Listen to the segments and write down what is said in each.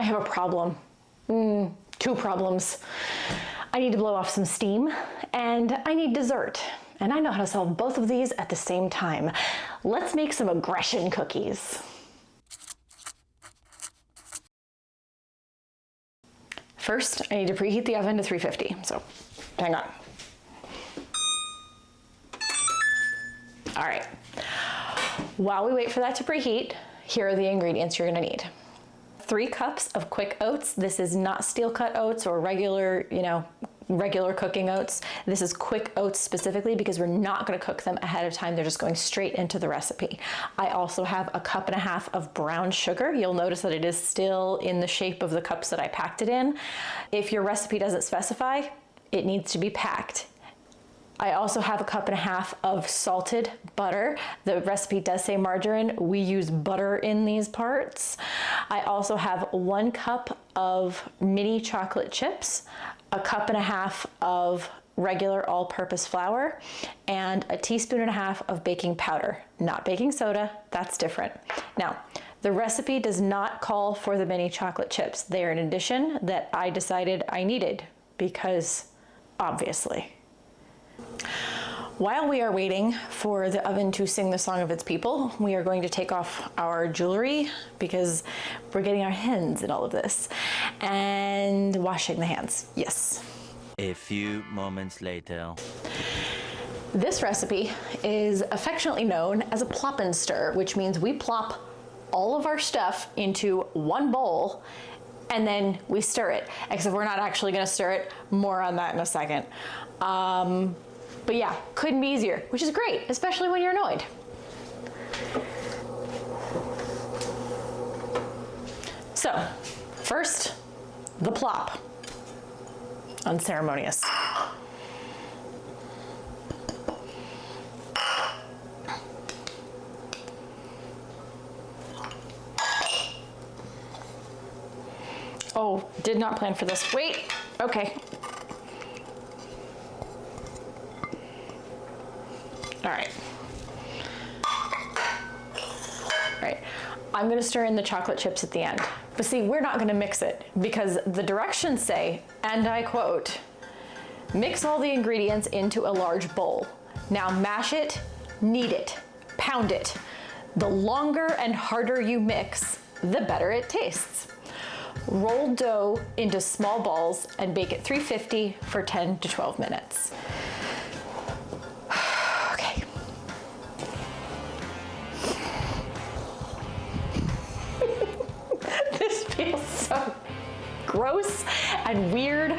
I have a problem. Two problems. I need to blow off some steam and I need dessert. And I know how to solve both of these at the same time. Let's make some aggression cookies. First, I need to preheat the oven to 350, so hang on. All right, while we wait for that to preheat, here are the ingredients you're gonna need. 3 cups of quick oats. This is not steel cut oats or regular, regular cooking oats. This is quick oats specifically because we're not gonna cook them ahead of time. They're just going straight into the recipe. I also have a 1.5 cups of brown sugar. You'll notice that it is still in the shape of the cups that I packed it in. If your recipe doesn't specify, it needs to be packed. I also have a 1.5 cups of salted butter. The recipe does say margarine. We use butter in these parts. I also have 1 cup of mini chocolate chips, a 1.5 cups of regular all-purpose flour, and a 1.5 teaspoons of baking powder. Not baking soda, that's different. Now, the recipe does not call for the mini chocolate chips. They are an addition that I decided I needed because obviously. While we are waiting for the oven to sing the song of its people, we are going to take off our jewelry because we're getting our hands in all of this and washing the hands. Yes. A few moments later. This recipe is affectionately known as a plop and stir, which means we plop all of our stuff into one bowl and then we stir it, except we're not actually gonna stir it. More on that in a second. But yeah, couldn't be easier, which is great, especially when you're annoyed. So, first, the plop. Unceremonious. Oh, did not plan for this. Wait, okay. All right. I'm gonna stir in the chocolate chips at the end. But see, we're not gonna mix it because the directions say, and I quote, mix all the ingredients into a large bowl. Now mash it, knead it, pound it. The longer and harder you mix, the better it tastes. Roll dough into small balls and bake at 350 for 10 to 12 minutes. Okay. This feels so gross and weird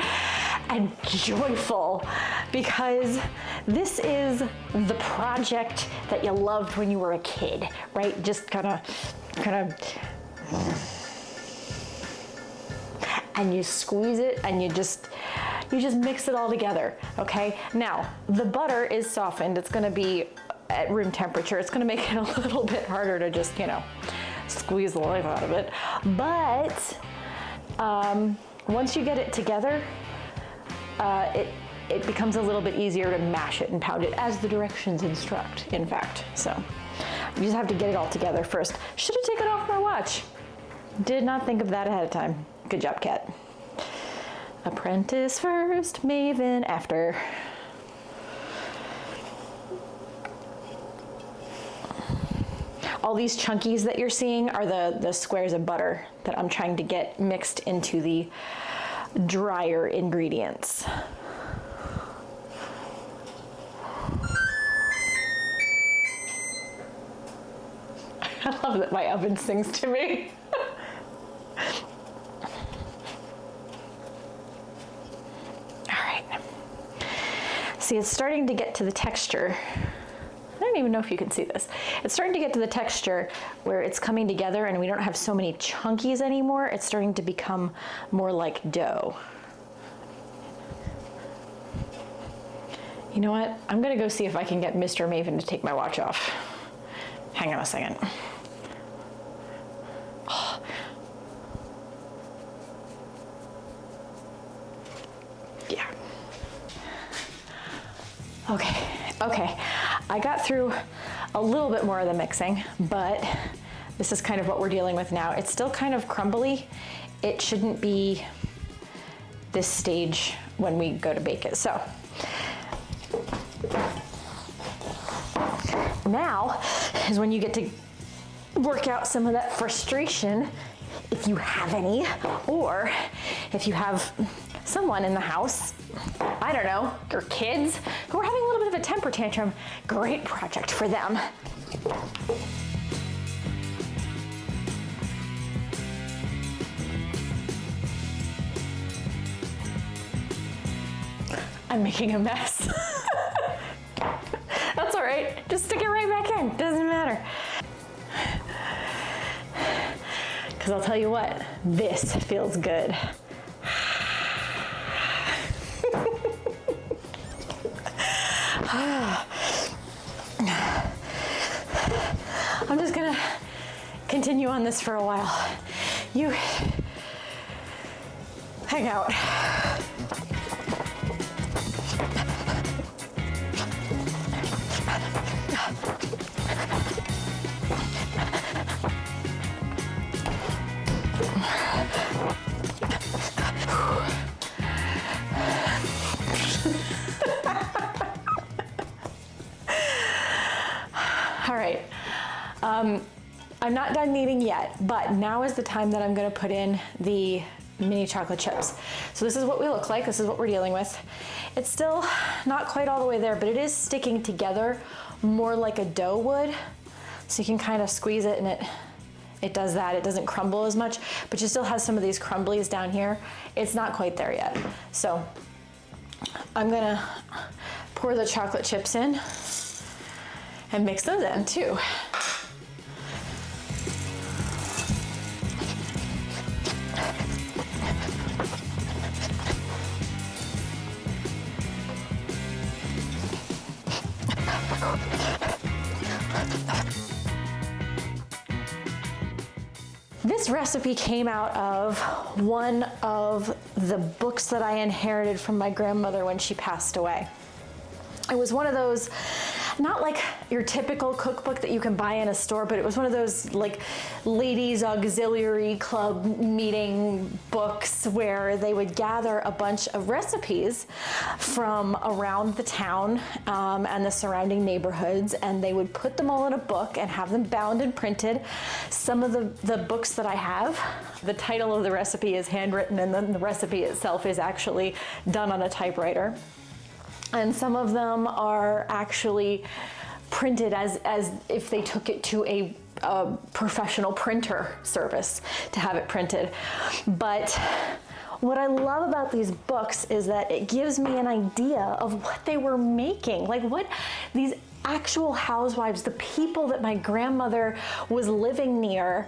and joyful because this is the project that you loved when you were a kid, right? Just kind of, and you squeeze it and you just mix it all together, okay? Now, the butter is softened. It's gonna be at room temperature. It's gonna make it a little bit harder to just, squeeze the life out of it. But once you get it together, it becomes a little bit easier to mash it and pound it, as the directions instruct, in fact. So you just have to get it all together first. Should have taken off my watch. Did not think of that ahead of time. Good job, Kat. Apprentice first, maven after. All these chunkies that you're seeing are the squares of butter that I'm trying to get mixed into the drier ingredients. I love that my oven sings to me. See, it's starting to get to the texture. I don't even know if you can see this. It's starting to get to the texture where it's coming together and we don't have so many chunkies anymore. It's starting to become more like dough. You know what? I'm gonna go see if I can get Mr. Maven to take my watch off. Hang on a second. Oh. Yeah. Okay, I got through a little bit more of the mixing, but this is kind of what we're dealing with now. It's still kind of crumbly. it shouldn't be this stage when we go to bake it. So now is when you get to work out some of that frustration, if you have any, or if you have someone in the house, I don't know, your kids who are having a little bit of a temper tantrum, great project for them. I'm making a mess. That's all right, just stick it right back in, doesn't matter. Because I'll tell you what, this feels good. I'm just gonna continue on this for a while. You hang out. All right, I'm not done kneading yet, but now is the time that I'm gonna put in the mini chocolate chips. So this is what we look like, this is what we're dealing with. It's still not quite all the way there, but it is sticking together more like a dough would. So you can kind of squeeze it and it does that. It doesn't crumble as much, but you still have some of these crumblies down here. It's not quite there yet. So I'm gonna pour the chocolate chips in and mix those in too. This recipe came out of one of the books that I inherited from my grandmother when she passed away. It was one of those, not like your typical cookbook that you can buy in a store, but it was one of those like ladies auxiliary club meeting books where they would gather a bunch of recipes from around the town and the surrounding neighborhoods, and they would put them all in a book and have them bound and printed. Some of the books that I have, the title of the recipe is handwritten and then the recipe itself is actually done on a typewriter. And some of them are actually printed as if they took it to a professional printer service to have it printed. But what I love about these books is that it gives me an idea of what they were making, like what these actual housewives, the people that my grandmother was living near,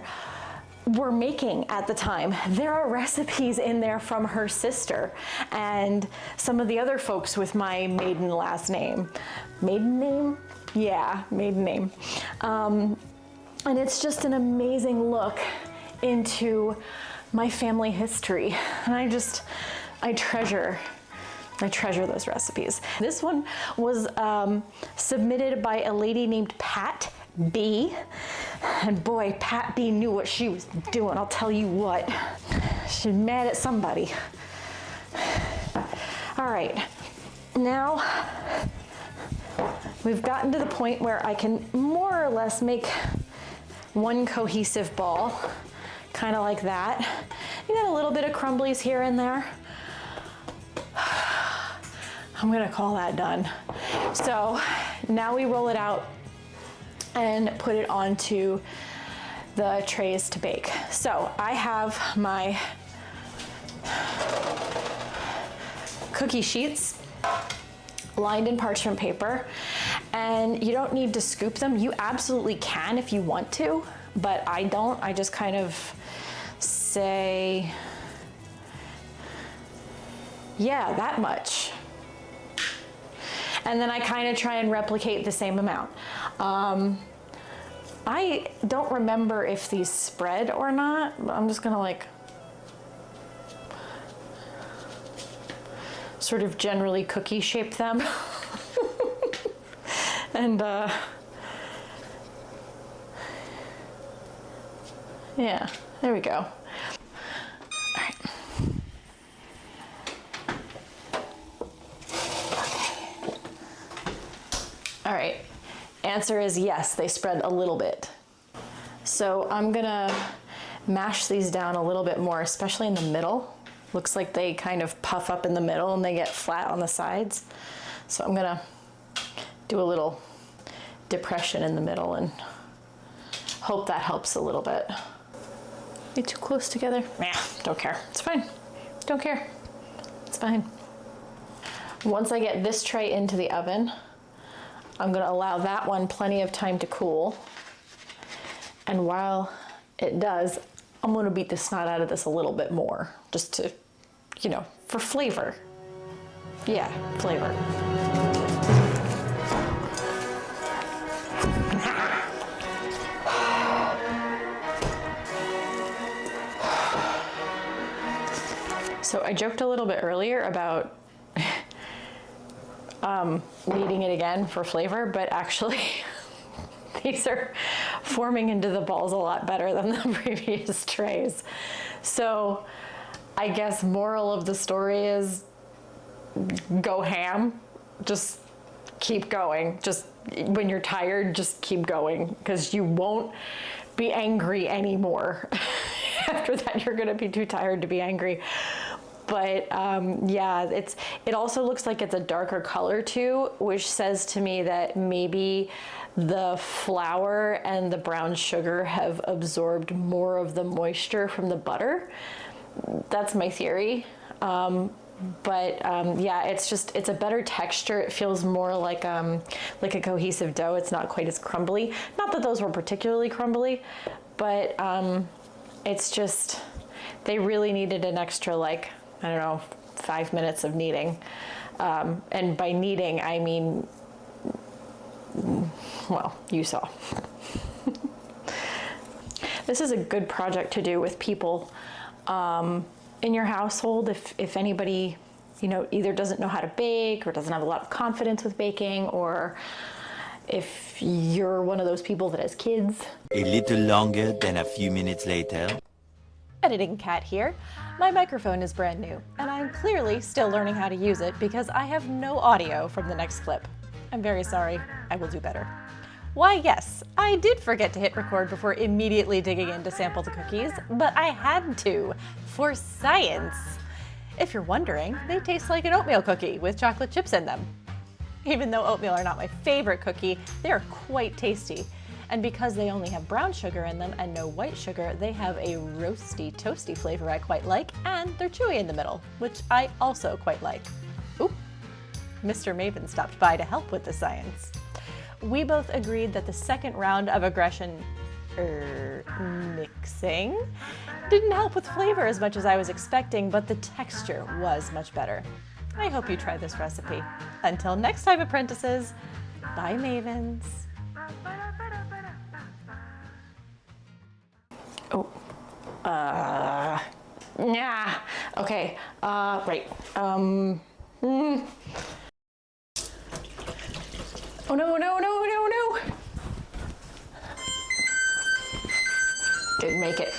were making at the time. There are recipes in there from her sister and some of the other folks with my maiden last name. Maiden name? Yeah, maiden name. And it's just an amazing look into my family history. And I treasure those recipes. This one was submitted by a lady named Pat B. And boy, Pat B knew what she was doing, I'll tell you what. She's mad at somebody. All right, now we've gotten to the point where I can more or less make one cohesive ball, kind of like that. You got a little bit of crumblies here and there. I'm gonna call that done. So now we roll it out and put it onto the trays to bake. So I have my cookie sheets lined in parchment paper, and you don't need to scoop them. You absolutely can if you want to, but I don't. I just kind of say, yeah, that much. And then I kind of try and replicate the same amount. I don't remember if these spread or not, but I'm just gonna like sort of generally cookie shape them. And yeah, there we go. answer is yes, they spread a little bit. So I'm gonna mash these down a little bit more, especially in the middle. Looks like they kind of puff up in the middle and they get flat on the sides. So I'm gonna do a little depression in the middle and hope that helps a little bit. Be too close together? Nah, don't care. It's fine. Don't care. It's fine. Once I get this tray into the oven, I'm gonna allow that one plenty of time to cool. And while it does, I'm gonna beat the snot out of this a little bit more, just to, you know, for flavor. Yeah, flavor. So I joked a little bit earlier about kneading it again for flavor, but actually these are forming into the balls a lot better than the previous trays. So I guess moral of the story is go ham, just keep going. Just when you're tired, just keep going, because you won't be angry anymore. After that, you're gonna be too tired to be angry. But yeah, it also looks like it's a darker color too, which says to me that maybe the flour and the brown sugar have absorbed more of the moisture from the butter. That's my theory. Yeah, it's a better texture. It feels more like a cohesive dough. It's not quite as crumbly. Not that those were particularly crumbly, but it's just, they really needed an extra, like, I don't know, 5 minutes of kneading. And by kneading, I mean, well, you saw. This is a good project to do with people in your household. If anybody, you know, either doesn't know how to bake or doesn't have a lot of confidence with baking, or if you're one of those people that has kids. A little longer than a few minutes later. Editing Cat here. My microphone is brand new, and I'm clearly still learning how to use it because I have no audio from the next clip. I'm very sorry. I will do better. Why, yes, I did forget to hit record before immediately digging in to sample the cookies, but I had to, for science. If you're wondering, they taste like an oatmeal cookie with chocolate chips in them. Even though oatmeal are not my favorite cookie, they are quite tasty. And because they only have brown sugar in them and no white sugar, they have a roasty, toasty flavor I quite like, and they're chewy in the middle, which I also quite like. Oop, Mr. Maven stopped by to help with the science. We both agreed that the second round of mixing didn't help with flavor as much as I was expecting, but the texture was much better. I hope you try this recipe. Until next time, apprentices, bye Mavens. Oh, yeah, okay, right, Oh no, no, no, no, no. Didn't make it.